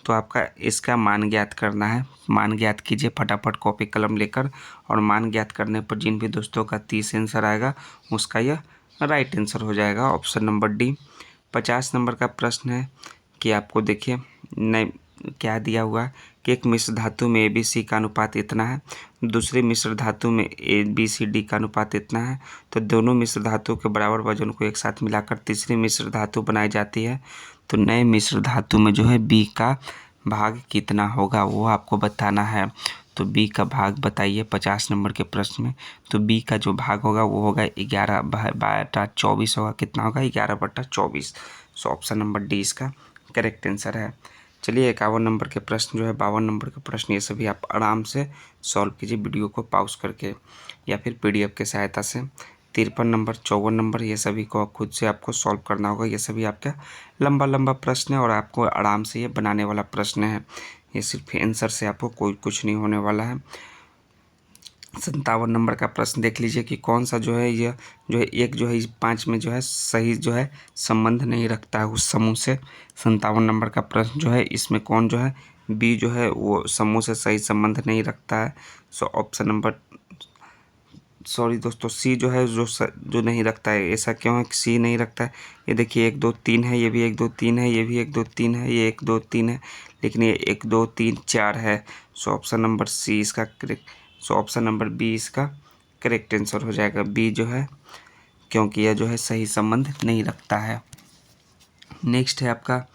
तो आपका इसका मान ज्ञात करना है। मान ज्ञात कीजिए फटाफट कॉपी कलम लेकर, और मान ज्ञात करने पर जिन भी दोस्तों का 30 आंसर आएगा उसका यह राइट आंसर हो जाएगा ऑप्शन नंबर डी। 50 नंबर का प्रश्न है कि आपको देखिए नहीं क्या दिया हुआ है कि एक मिश्र धातु में ABC का अनुपात इतना है, दूसरी मिश्र धातु में ABCD का अनुपात इतना है। तो दोनों मिश्र धातु के बराबर वजन को एक साथ मिलाकर तीसरी मिश्र धातु बनाई जाती है। तो नए मिश्र धातु में जो है B का भाग कितना होगा वो आपको बताना है। तो B का भाग बताइए 50 नंबर के प्रश्न में। तो B का जो भाग होगा वो होगा 11/24 होगा। कितना होगा? 11/24। सो ऑप्शन नंबर डी इसका करेक्ट आंसर है। चलिए 51 नंबर के प्रश्न जो है, 52 नंबर के प्रश्न, ये सभी आप आराम से सॉल्व कीजिए वीडियो को पॉज करके या फिर PDF की सहायता से। 53 नंबर, 54 नंबर, ये सभी को खुद से आपको सॉल्व करना होगा। ये सभी आपका लंबा लंबा प्रश्न है और आपको आराम से ये बनाने वाला प्रश्न है। ये सिर्फ आंसर से आपको कोई कुछ नहीं होने वाला है। 57 नंबर का प्रश्न देख लीजिए कि कौन सा जो है ये जो है एक जो है इस 5 में जो है सही जो है संबंध नहीं रखता है उस समूह से। 57 नंबर का प्रश्न जो है इसमें कौन जो है बी जो है वो समूह से सही संबंध नहीं रखता है। सो ऑप्शन नंबर सॉरी दोस्तों, सी जो है जो नहीं रखता है। ऐसा क्यों है कि सी नहीं रखता है? ये देखिए 1 2 3 है, ये भी 1 2 3 है, ये भी 1 2 3 है, ये 1 2 3 है, लेकिन ये 1 2 3 4 है। सो ऑप्शन नंबर सी इसका correct, so option number B इसका करेक्ट आंसर हो जाएगा। बी जो है क्योंकि यह जो है सही संबंध नहीं रखता है। नेक्स्ट है आपका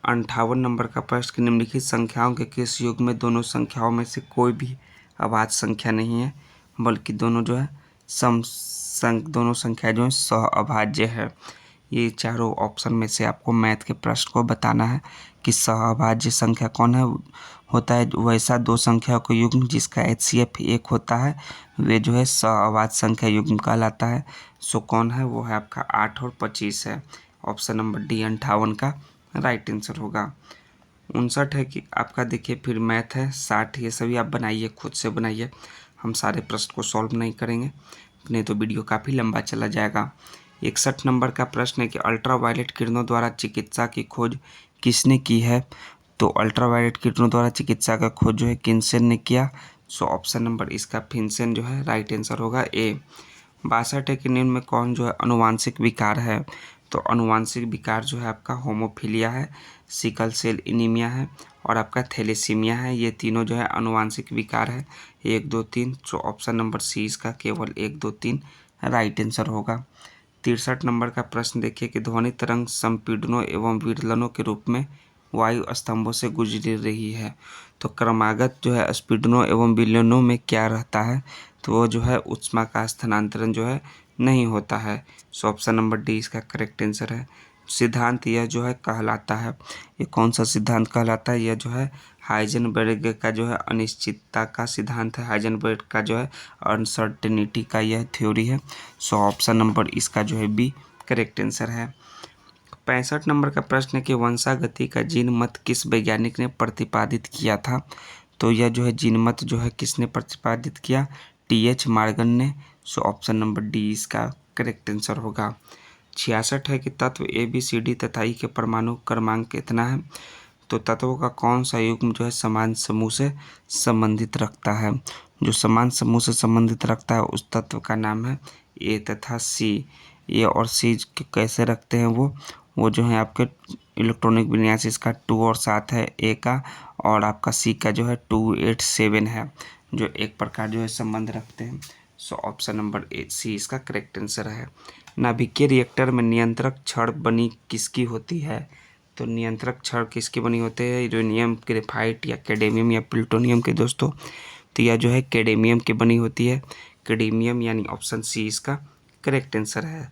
58 नंबर का प्रश्न, निम्नलिखित संख्याओं के किस युग में दोनों संख्याओं में से कोई भी अभाज्य संख्या नहीं है, बल्कि दोनों जो है दोनों संख्या जो है सह अभाज्य है। ये चारों ऑप्शन में से आपको मैथ के प्रश्न को बताना है कि सह अभाज्य संख्या कौन है। होता है वैसा दो संख्याओं का युग्म जिसका HCF 1 होता है, वे जो है सह अभाज्य संख्या युग्म कहलाता है। सो कौन है? वो है आपका 8 और 25 है। ऑप्शन नंबर डी 58 का राइट आंसर होगा। 59 है कि आपका देखिए फिर मैथ है। 60 ये सभी आप बनाइए, खुद से बनाइए, हम सारे प्रश्न को सॉल्व नहीं करेंगे, नहीं तो वीडियो काफ़ी लंबा चला जाएगा। 61 नंबर का प्रश्न है कि अल्ट्रावायलेट किरणों द्वारा चिकित्सा की खोज किसने की है? तो अल्ट्रावायलेट किरणों द्वारा चिकित्सा का खोज जो है किन्सेन ने किया। सो ऑप्शन नंबर इसका फिन्सेन जो है राइट आंसर होगा ए। 62 है कि निम्न में कौन जो है अनुवांशिक विकार है? तो अनुवांशिक विकार जो है आपका होमोफीलिया है, सिकल सेल एनीमिया है और आपका थैलेसीमिया है। ये तीनों जो है अनुवांशिक विकार है। 1 2 3, तो ऑप्शन नंबर सी इसका केवल 1 2 3 राइट आंसर होगा। 63 नंबर का प्रश्न देखिए कि ध्वनि तरंग संपीड़नों एवं विदलनों के रूप में वायु स्तंभों से गुजर रही है, तो क्रमागत जो है स्पीडनों एवं विलयनों में क्या रहता है? तो वो जो है ऊष्मा का स्थानांतरण जो है नहीं होता है। सो ऑप्शन नंबर डी इसका करेक्ट आंसर है। सिद्धांत यह जो है कहलाता है, ये कौन सा सिद्धांत कहलाता है? यह जो है हाइजेनबर्ग का जो है अनिश्चितता का सिद्धांत है। हाइजेनबर्ग का जो है अनसर्टेनिटी का यह थ्योरी है। सो ऑप्शन नंबर इसका जो है बी करेक्ट आंसर है। 65 नंबर का प्रश्न है कि वंशागति का जीन मत किस वैज्ञानिक ने प्रतिपादित किया था? तो यह जो है जीन मत जो है किसने प्रतिपादित किया? TH मॉर्गन ने। सो ऑप्शन नंबर डी इसका करेक्ट आंसर होगा। 66 है कि तत्व ABCD तथा E के परमाणु क्रमांक कितना है? तो तत्वों का कौन सा युग्म जो है समान समूह से संबंधित रखता है? जो समान समूह से संबंधित रखता है उस तत्व का नाम है A तथा C। A और C कैसे रखते हैं? वो जो है आपके इलेक्ट्रॉनिक विन्यास इसका 2 और 7 है A का, और आपका C का जो है 2 8 7 है, जो एक प्रकार जो है संबंध रखते हैं। सो ऑप्शन नंबर C इसका करेक्ट आंसर है। नाभिकीय रिएक्टर में नियंत्रक छड़ बनी किसकी होती है? तो नियंत्रक छड़ किसकी बनी होती है? यूरेनियम, ग्रेफाइट या कैडमियम या प्लूटोनियम के दोस्तों? तो यह जो है कैडमियम की बनी होती है। कैडमियम यानी ऑप्शन सी इसका करेक्ट आंसर है।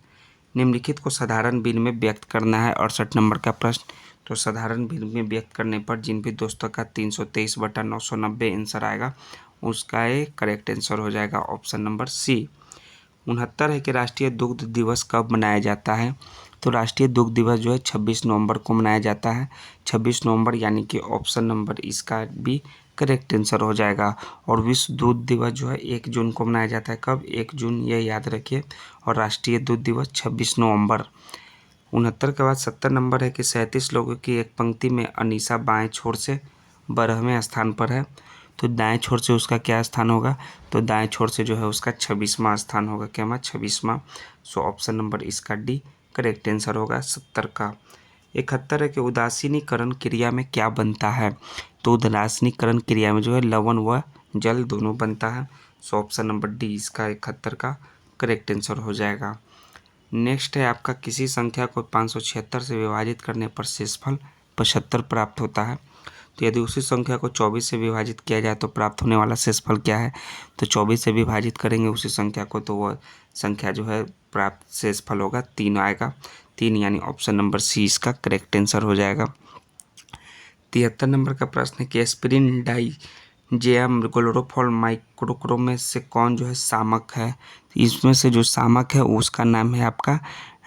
निम्नलिखित को साधारण बिन में व्यक्त करना है। 68 नंबर का प्रश्न, तो साधारण बिन में व्यक्त करने पर जिन भी दोस्तों का 323/990 आंसर आएगा उसका एक करेक्ट आंसर हो जाएगा ऑप्शन नंबर सी। 69 है कि राष्ट्रीय दुग्ध दिवस कब मनाया जाता है? तो राष्ट्रीय दुग्ध दिवस जो है 26 नवंबर को मनाया जाता है। 26 नवंबर यानी कि ऑप्शन नंबर इसका भी करेक्ट आंसर हो जाएगा। और विश्व दूध दिवस जो है 1 जून को मनाया जाता है। कब? 1 जून, यह याद रखिए। और राष्ट्रीय दूध दिवस 26 नवंबर। 69 के बाद 70 नंबर है कि 37 लोगों की एक पंक्ति में अनीसा बाएं छोर से 12वें स्थान पर है, तो दाएं छोर से उसका क्या स्थान होगा? तो दाएं छोर से जो है उसका 26वां स्थान होगा। क्या मैं 26वां? सो ऑप्शन नंबर इसका डी करेक्ट आंसर होगा 70 का। 71 है कि उदासीनीकरण क्रिया में क्या बनता है? तो उदासीनीकरण क्रिया में जो है लवण व जल दोनों बनता है। सो ऑप्शन नंबर डी इसका 71 का करेक्ट आंसर हो जाएगा। नेक्स्ट है आपका किसी संख्या को 576 से विभाजित करने पर शेषफल 75 प्राप्त होता है। तो यदि उसी संख्या को 24 से विभाजित किया जाए तो प्राप्त होने वाला शेषफल क्या है? तो 24 से विभाजित करेंगे उसी संख्या को तो वह संख्या जो है प्राप्त शेषफल होगा 3 आएगा। 3 यानी ऑप्शन नंबर सी इसका करेक्ट आंसर हो जाएगा। 73 नंबर का प्रश्न है कि एस्पिरिन डाइजेम क्लोरोफॉल माइक्रोक्रोम में से कौन जो है शामक है। इसमें से जो शामक है उसका नाम है आपका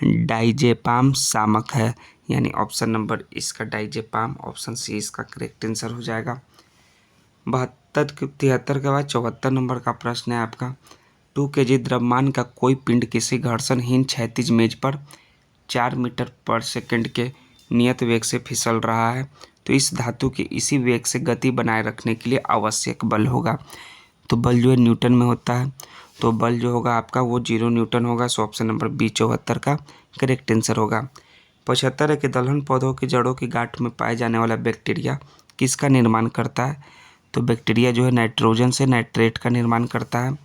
डाइजेपाम शामक है, यानी ऑप्शन नंबर इसका डाइजेपाम, ऑप्शन सी इसका करेक्ट आंसर हो जाएगा। 73 के बाद 74 नंबर का प्रश्न है आपका 2 kg द्रव्यमान का कोई पिंड किसी घर्षणहीन क्षैतिज मेज पर 4 मीटर पर सेकंड के नियत वेग से फिसल रहा है, तो इस धातु के इसी वेग से गति बनाए रखने के लिए आवश्यक बल होगा। तो बल जो है न्यूटन में होता है, तो बल जो होगा आपका वो 0 न्यूटन होगा। सो ऑप्शन नंबर बी 74 का करेक्ट आंसर होगा। 75 है कि दलहन पौधों की जड़ों की गांठ में पाए जाने वाला बैक्टीरिया किसका निर्माण करता है। तो बैक्टीरिया जो है नाइट्रोजन से नाइट्रेट का निर्माण करता है।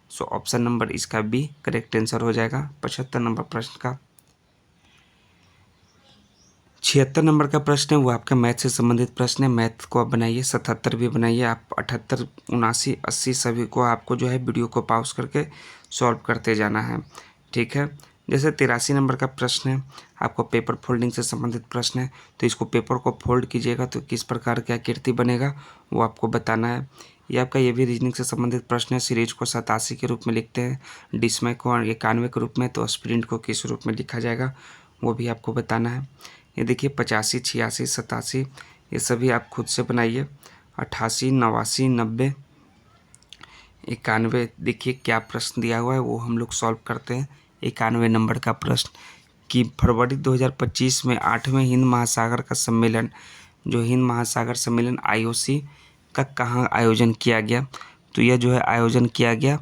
सो ऑप्शन नंबर इसका बी करेक्ट आंसर हो जाएगा 75 नंबर प्रश्न का। 76 नंबर का प्रश्न है वो आपका मैथ से संबंधित प्रश्न है। मैथ को आप बनाइए, 77 भी बनाइए आप, 78, 79, 80 सभी को आपको जो है वीडियो को पॉज करके सॉल्व करते जाना है, ठीक है। जैसे 83 नंबर का प्रश्न है आपको पेपर फोल्डिंग से संबंधित प्रश्न है, तो इसको पेपर को फोल्ड कीजिएगा तो किस प्रकार की आकृति बनेगा वो आपको बताना है। ये आपका ये भी रीजनिंग से संबंधित प्रश्न है। सीरीज को 87 के रूप में लिखते हैं, डिसमय को 91 के रूप में, तो स्प्रिंट को किस रूप में लिखा जाएगा वो भी आपको बताना है। ये देखिए 85, 86, 87 ये सभी आप खुद से बनाइए। 88, 89, 90, 91 देखिए क्या प्रश्न दिया हुआ है वो हम लोग सॉल्व करते हैं। 91 नंबर का प्रश्न कि फरवरी 2025 में 8वें हिंद महासागर का सम्मेलन, जो हिंद महासागर सम्मेलन IOC का कहाँ आयोजन किया गया। तो यह जो है आयोजन किया गया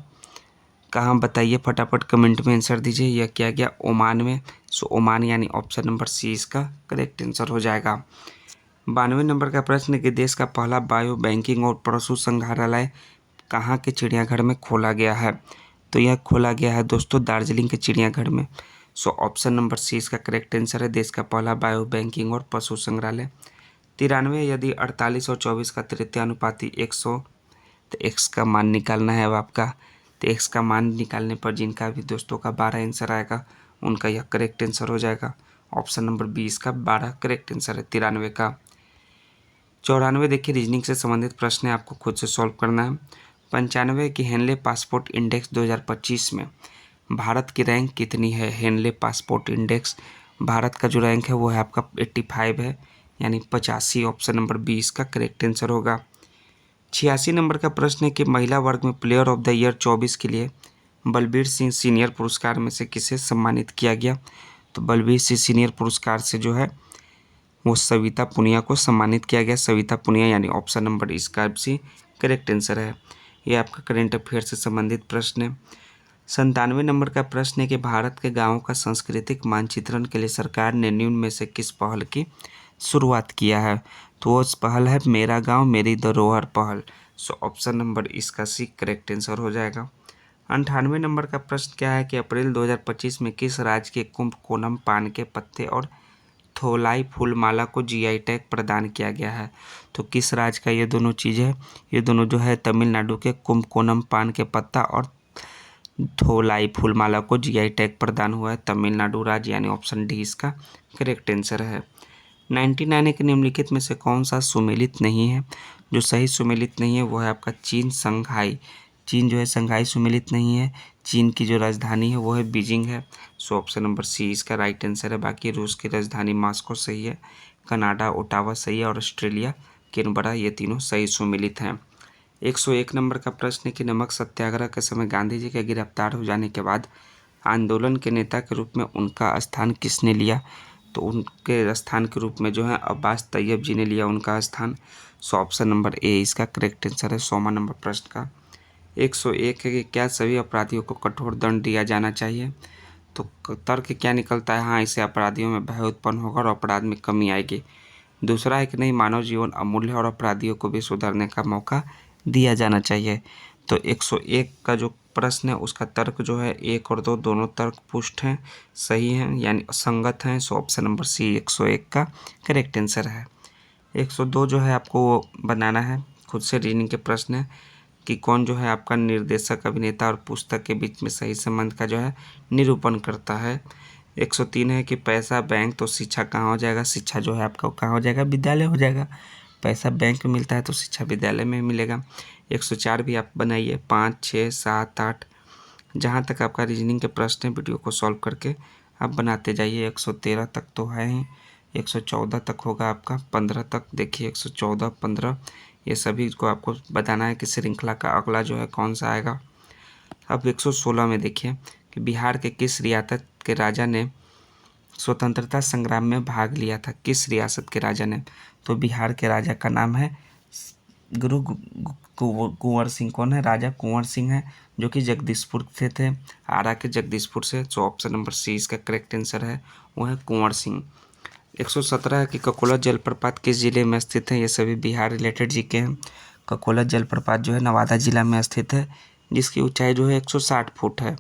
कहाँ बताइए, फटाफट कमेंट में आंसर दीजिए। यह किया गया ओमान में। सो ओमान यानी ऑप्शन नंबर सी इसका करेक्ट आंसर हो जाएगा। 92 नंबर का प्रश्न है कि देश का पहला बायो बैंकिंग और पशु संग्रहालय कहाँ के चिड़ियाघर में खोला गया है। तो यह खोला गया है दोस्तों दार्जिलिंग के चिड़ियाघर में। सो ऑप्शन नंबर सी इसका करेक्ट आंसर है, देश का पहला बायो बैंकिंग और पशु संग्रहालय। 93 यदि 48 और 24 का तृतीयानुपाती 100, तो एक्स का मान निकालना है अब आपका। तो एक्स का मान निकालने पर जिनका भी दोस्तों का 12 आंसर आएगा उनका यह करेक्ट आंसर हो जाएगा। ऑप्शन नंबर 20 का 12 करेक्ट आंसर है 93 का। 94 देखिए रीजनिंग से संबंधित प्रश्न है, आपको खुद से सॉल्व करना है। 95 की हेनले पासपोर्ट इंडेक्स 2025 में भारत की रैंक कितनी है। हेनले पासपोर्ट इंडेक्स भारत का जो रैंक है वो है आपका 85 है, यानी 85। ऑप्शन नंबर 20 का करेक्ट आंसर होगा। 86 नंबर का प्रश्न है कि महिला वर्ग में प्लेयर ऑफ द ईयर 24 के लिए बलबीर सिंह सीनियर पुरस्कार में से किसे सम्मानित किया गया। तो बलबीर सिंह सीनियर पुरस्कार से जो है वो सविता पुनिया को सम्मानित किया गया। सविता पुनिया यानी ऑप्शन नंबर इसका सी करेक्ट आंसर है। ये आपका करेंट अफेयर से संबंधित प्रश्न है। 97 नंबर का प्रश्न है कि भारत के गाँवों का सांस्कृतिक मानचित्रण के लिए सरकार ने निम्न में से किस पहल की शुरुआत किया है। तो वो पहल है मेरा गांव मेरी धरोहर पहल। सो ऑप्शन नंबर इसका सी करेक्ट आंसर हो जाएगा। 98 नंबर का प्रश्न क्या है कि अप्रैल 2025 में किस राज्य के कुंभकोनम पान के पत्ते और थोलाई फूलमाला को GI टैग प्रदान किया गया है। तो किस राज्य का ये दोनों चीज़ है, ये दोनों जो है तमिलनाडु के कुंभकोनम पान के पत्ता और थोलाई फूलमाला को GI टैग प्रदान हुआ है तमिलनाडु राज्य, यानी ऑप्शन डी इसका करेक्ट आंसर है। 99 के निम्नलिखित में से कौन सा सुमेलित नहीं है। जो सही सुमेलित नहीं है वो है आपका चीन संघाई। चीन जो है संघाई सुमेलित नहीं है। चीन की जो राजधानी है वो है बीजिंग है। सो ऑप्शन नंबर सी इसका राइट आंसर है। बाकी रूस की राजधानी मॉस्को सही है, कनाडा ओटावा सही है और ऑस्ट्रेलिया कैनबरा ये तीनों सही सुमेलित हैं। 101 नंबर का प्रश्न है कि नमक सत्याग्रह के समय गांधी जी के गिरफ्तार हो जाने के बाद आंदोलन के नेता के रूप में उनका स्थान किसने लिया। तो उनके स्थान के रूप में जो है अब्बास तैयब जी ने लिया उनका स्थान। सो ऑप्शन नंबर ए इसका करेक्ट आंसर है 100वां नंबर प्रश्न का। 101 है कि क्या सभी अपराधियों को कठोर दंड दिया जाना चाहिए। तो तर्क क्या निकलता है, हाँ इससे अपराधियों में भय उत्पन्न होगा और अपराध में कमी आएगी। दूसरा है कि नहीं मानव जीवन अमूल्य और अपराधियों को भी सुधरने का मौका दिया जाना चाहिए। तो 101 का जो प्रश्न है उसका तर्क जो है 1 और 2 दोनों तर्क पुष्ट हैं, सही हैं यानी संगत हैं। सो ऑप्शन नंबर सी 101 का करेक्ट आंसर है। 102 जो है आपको बनाना है, खुद से रीजनिंग के प्रश्न है कि कौन जो है आपका निर्देशक अभिनेता और पुस्तक के बीच में सही संबंध का जो है निरूपण करता है। 103 है कि पैसा बैंक तो शिक्षा कहाँ हो जाएगा। शिक्षा जो है आपका कहाँ हो जाएगा, विद्यालय हो जाएगा। पैसा बैंक में मिलता है तो शिक्षा विद्यालय में मिलेगा। 104 भी आप बनाइए। 5, 6, 7, 8 जहाँ तक आपका रीजनिंग के प्रश्न है वीडियो को सॉल्व करके आप बनाते जाइए। 113 तक तो है ही, 114 तक होगा आपका, 15 तक देखिए, 114, 15 ये सभी को आपको बताना है कि श्रृंखला का अगला जो है कौन सा आएगा। अब 116 में देखिए कि बिहार के किस रियासत के राजा ने स्वतंत्रता संग्राम में भाग लिया था। किस रियासत के राजा ने? तो बिहार के राजा का नाम है गुरु कुंवर सिंह। कौन है? राजा कुंवर सिंह है, जो कि जगदीशपुर से थे, आरा के जगदीशपुर से। तो ऑप्शन नंबर सी इसका करेक्ट आंसर है, वो है कुंवर सिंह। 117 है कि ककोला जलप्रपात किस जिले में स्थित है। ये सभी बिहार रिलेटेड जीके हैं। ककोला जलप्रपात जो है नवादा जिला में स्थित है, जिसकी ऊंचाई जो है 160 फुट है।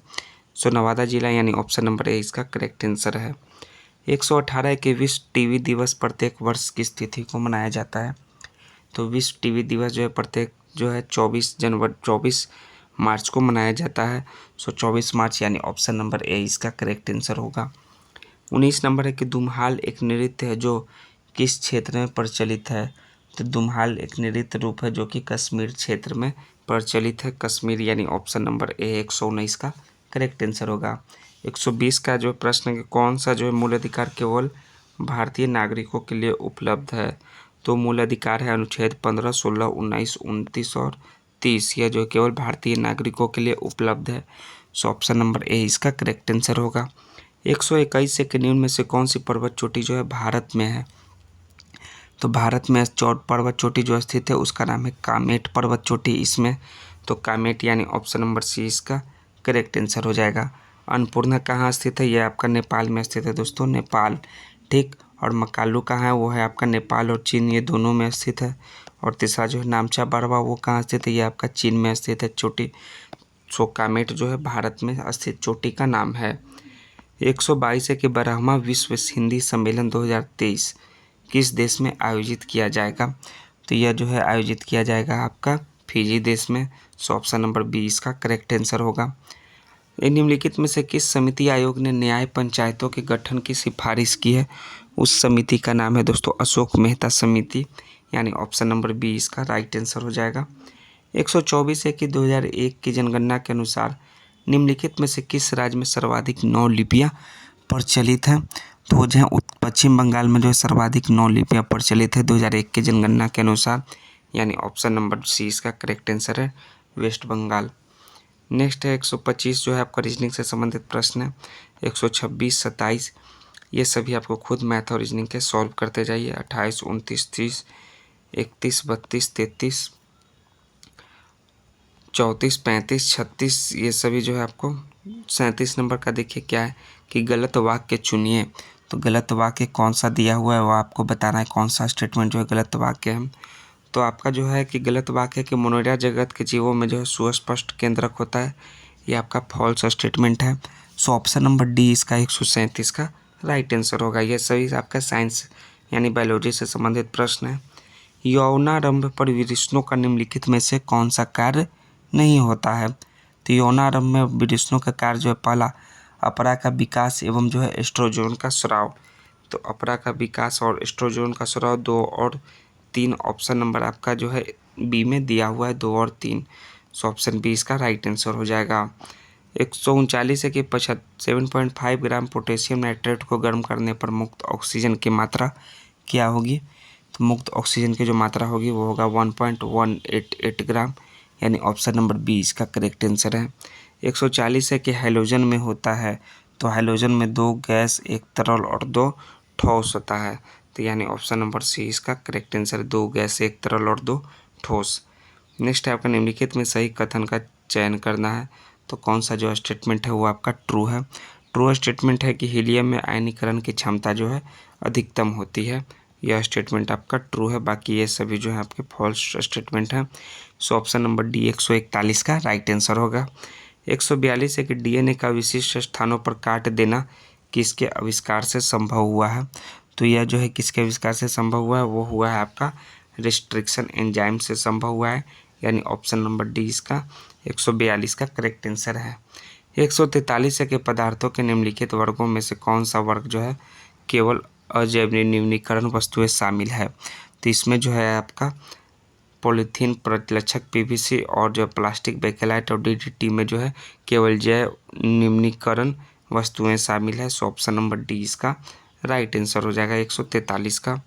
सो नवादा जिला यानी ऑप्शन नंबर ए इसका करेक्ट आंसर है। 118 के विश्व टीवी दिवस प्रत्येक वर्ष किस तिथि को मनाया जाता है। तो विश्व टीवी दिवस जो है प्रत्येक जो है 24 मार्च को मनाया जाता है। सो 24 मार्च यानी ऑप्शन नंबर ए इसका करेक्ट आंसर होगा। 19 नंबर है कि धूमहाल एक नृत्य है जो किस क्षेत्र में प्रचलित है। तो धूमहाल एक नृत्य रूप है जो कि कश्मीर क्षेत्र में प्रचलित है। कश्मीर यानी ऑप्शन नंबर ए 119 का करेक्ट आंसर होगा। 120 का जो प्रश्न है कि कौन सा जो है मूल अधिकार केवल भारतीय नागरिकों के लिए उपलब्ध है। तो मूल अधिकार है अनुच्छेद 15, 16, 19, 29 और 30। यह जो केवल भारतीय नागरिकों के लिए उपलब्ध है। सो ऑप्शन नंबर ए इसका करेक्ट आंसर होगा। 121 से निम्न में से कौन सी पर्वत चोटी जो है भारत में है। तो भारत में पर्वत चोटी जो स्थित है उसका नाम है कामेट पर्वत चोटी इसमें। तो कामेट यानी ऑप्शन नंबर सी इसका करेक्ट आंसर हो जाएगा। अन्नपूर्णा कहाँ स्थित है? यह आपका नेपाल में स्थित है दोस्तों, नेपाल, ठीक। और मकालू कहाँ है? वो है आपका नेपाल और चीन, ये दोनों में स्थित है। और तीसरा जो है नामचा बरवा वो कहाँ स्थित है? ये आपका चीन में स्थित है चोटी। सो कामेट जो है भारत में स्थित चोटी का नाम है। 122 है कि 12वां विश्व हिंदी सम्मेलन 2023 किस देश में आयोजित किया जाएगा। तो यह जो है आयोजित किया जाएगा आपका फिजी देश में। सो ऑप्शन नंबर बी इसका करेक्ट आंसर होगा। निम्नलिखित में से किस समिति आयोग ने न्याय पंचायतों के गठन की सिफारिश की है। उस समिति का नाम है दोस्तों अशोक मेहता समिति, यानी ऑप्शन नंबर बी इसका राइट आंसर हो जाएगा। 124 है कि 2001 की जनगणना के अनुसार निम्नलिखित में से किस राज्य में सर्वाधिक 9 लिपियाँ प्रचलित हैं। तो वो जो है पश्चिम बंगाल में जो है सर्वाधिक 9 लिपियाँ प्रचलित है 2001 की जनगणना के अनुसार, यानी ऑप्शन नंबर सी इसका करेक्ट आंसर है, वेस्ट बंगाल। नेक्स्ट है 125 जो है आपका रीजनिंग से संबंधित प्रश्न है। 126, 27 ये सभी आपको खुद मैथ और रीजनिंग के सॉल्व करते जाइए। 28, 29, 30, 31, 32, 33, 34, 35, 36 ये सभी जो है आपको 37 नंबर का देखिए क्या है कि गलत वाक्य चुनिए। तो गलत वाक्य कौन सा दिया हुआ है वो आपको बताना है, कौन सा स्टेटमेंट जो है गलत वाक्य है। तो आपका जो है कि गलत वाक्य कि मनोरंजन जगत के जीवों में जो है सुस्पष्ट केंद्रक होता है, ये आपका फॉल्स स्टेटमेंट है। सो ऑप्शन नंबर डी इसका 137 का राइट आंसर होगा। ये सभी आपका साइंस यानी बायोलॉजी से संबंधित प्रश्न है। यौनारंभ पर विरिष्णों का निम्नलिखित में से कौन सा कार्य नहीं होता है। तो यौनारंभ में विरिष्णों का कार्य जो है पहला अपरा का विकास एवं जो है एस्ट्रोजन का स्राव। तो अपरा का विकास और एस्ट्रोजन का स्राव 2 और 3 ऑप्शन नंबर आपका जो है बी में दिया हुआ है 2 और 3। सो ऑप्शन बी इसका राइट आंसर हो जाएगा। 139 है कि 7.5 ग्राम पोटेशियम नाइट्रेट को गर्म करने पर मुक्त ऑक्सीजन की मात्रा क्या होगी। तो मुक्त ऑक्सीजन की जो मात्रा होगी वो होगा 1.188 ग्राम, यानी ऑप्शन नंबर बी इसका करेक्ट आंसर है। 140 है कि हैलोजन में होता है। तो हैलोजन में 2 गैस, 1 तरल और 2 ठोस होता है। तो यानी ऑप्शन नंबर सी इसका करेक्ट आंसर, 2 गैस, 1 तरल और 2 ठोस। नेक्स्ट है आपका निम्नलिखित में सही कथन का चयन करना है। तो कौन सा जो स्टेटमेंट है वो आपका ट्रू है। ट्रू स्टेटमेंट है कि हीलियम में आयनीकरण की क्षमता जो है अधिकतम होती है। यह स्टेटमेंट आपका ट्रू है, बाकी ये सभी जो है आपके फॉल्स स्टेटमेंट हैं। सो ऑप्शन नंबर डी 141 का राइट आंसर होगा। 142 है कि डीएनए का विशिष्ट स्थानों पर काट देना किसके आविष्कार से संभव हुआ है। तो यह जो है किसके आविष्कार से संभव हुआ है, वो हुआ है आपका रिस्ट्रिक्शन एंजाइम से संभव हुआ है, यानी ऑप्शन नंबर डी इसका 142 का करेक्ट आंसर है। 143 है कि पदार्थों के निम्नलिखित वर्गों में से कौन सा वर्ग जो है केवल अजैव न्यूनीकरण वस्तुएं शामिल है। तो इसमें जो है आपका पॉलीथीन, प्रतिलक्षक, पीवीसी और जो प्लास्टिक, बेकेलाइट और डीडीटी में जो है केवल जैव निम्नीकरण वस्तुएं शामिल है। सो ऑप्शन नंबर डी इसका राइट आंसर हो जाएगा 143 का।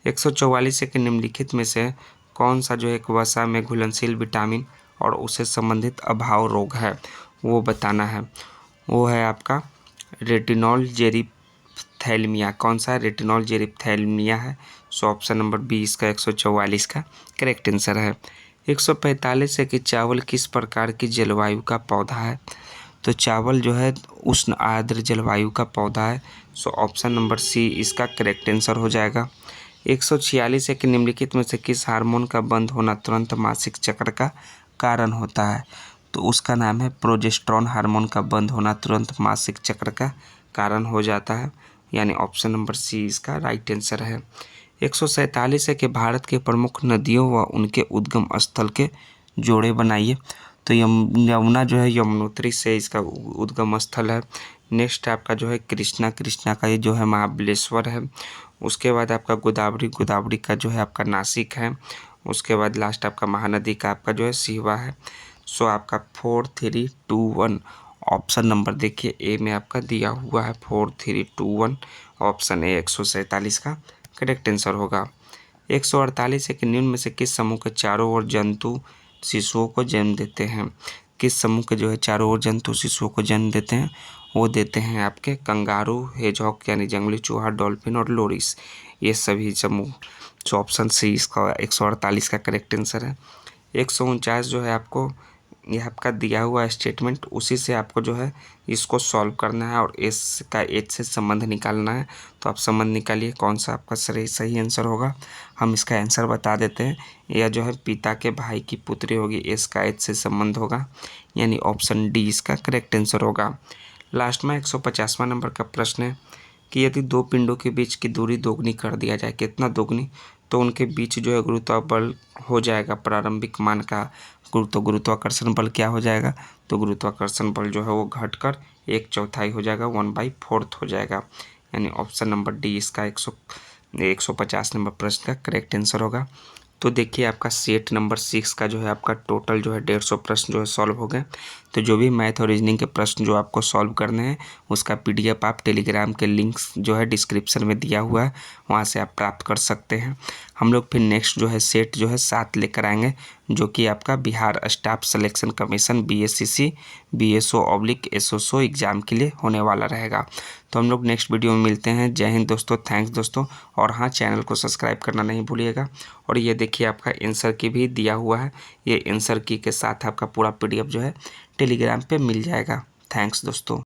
144 है कि निम्नलिखित में से कौन सा जो है एक वसा में घुलनशील विटामिन और उससे संबंधित अभाव रोग है वो बताना है। वो है आपका रेटिनॉल जेरिप्थैल्मिया। कौन सा रेटिनॉल जेरिप्थैल्मिया है। सो ऑप्शन नंबर बी इसका 144 का करेक्ट आंसर है। 145 है कि चावल किस प्रकार की जलवायु का पौधा है। तो चावल जो है उष्ण आर्द्र जलवायु का पौधा है। सो ऑप्शन नंबर सी इसका करेक्ट आंसर हो जाएगा। 146 है कि निम्नलिखित में से किस हार्मोन का बंद होना तुरंत मासिक चक्र का कारण होता है। तो उसका नाम है प्रोजेस्टेरॉन हार्मोन का बंद होना तुरंत मासिक चक्र का कारण हो जाता है, यानी ऑप्शन नंबर सी इसका राइट आंसर है। 147 है कि भारत के प्रमुख नदियों व उनके उद्गम स्थल के जोड़े बनाइए। तो यमुना जो है यमुनोत्री से इसका उद्गम स्थल है। नेक्स्ट आपका जो है कृष्णा, कृष्णा का ये जो है महाबलेश्वर है। उसके बाद आपका गोदावरी, गोदावरी का जो है आपका नासिक है। उसके बाद लास्ट आपका महानदी का आपका जो है सिहवा है। सो आपका 4 3 2 1 ऑप्शन नंबर देखिए ए में आपका दिया हुआ है 4 3 2 1 ऑप्शन ए 147 का करेक्ट आंसर होगा। 148 है कि निम्न में से किस समूह के चारों ओर जंतु शिशुओं को जन्म देते हैं। किस समूह के जो है चारों ओर जंतु शिशुओं को जन्म देते हैं। वो देते हैं आपके कंगारू, हेजहॉग यानी जंगली चूहा, डॉल्फिन और लोरिस, ये सभी समूह। सो ऑप्शन सी इसका 148 का करेक्ट आंसर है। 149 जो है आपको यह आपका दिया हुआ स्टेटमेंट, उसी से आपको जो है इसको सॉल्व करना है और एस का एच से संबंध निकालना है। तो आप संबंध निकालिए कौन सा आपका सही आंसर होगा। हम इसका आंसर बता देते हैं। यह जो है पिता के भाई की पुत्री होगी, एस का एच से संबंध होगा, यानी ऑप्शन डी इसका करेक्ट आंसर होगा। लास्ट में 150वां नंबर का प्रश्न है कि यदि दो पिंडों के बीच की दूरी दोगुनी कर दिया जाए, कितना दोगुनी, तो उनके बीच जो है गुरुत्वाकर्षण बल हो जाएगा प्रारंभिक मान का। तो गुरुत्वाकर्षण बल क्या हो जाएगा। तो गुरुत्वाकर्षण बल जो है वो घटकर 1/4 हो जाएगा, 1/4 हो जाएगा, यानी ऑप्शन नंबर डी इसका 150 नंबर प्रश्न का करेक्ट आंसर होगा। तो देखिए आपका सेट नंबर 6 का जो है आपका टोटल जो है 150 प्रश्न जो है सॉल्व हो गए। तो जो भी मैथ और रीजनिंग के प्रश्न जो आपको सॉल्व करने हैं उसका पीडीएफ आप टेलीग्राम के लिंक्स जो है डिस्क्रिप्शन में दिया हुआ है, वहाँ से आप प्राप्त कर सकते हैं। हम लोग फिर नेक्स्ट जो है सेट जो है 7 लेकर आएंगे, जो कि आपका Bihar staff selection commission BSCC BSO/SSO exam के लिए होने वाला रहेगा। तो हम लोग नेक्स्ट वीडियो में मिलते हैं। जय हिंद दोस्तों, थैंक्स दोस्तों। और हाँ, चैनल को सब्सक्राइब करना नहीं भूलिएगा। और ये देखिए आपका आंसर की भी दिया हुआ है, ये आंसर की के साथ आपका पूरा PDF जो है टेलीग्राम पे मिल जाएगा। थैंक्स दोस्तों।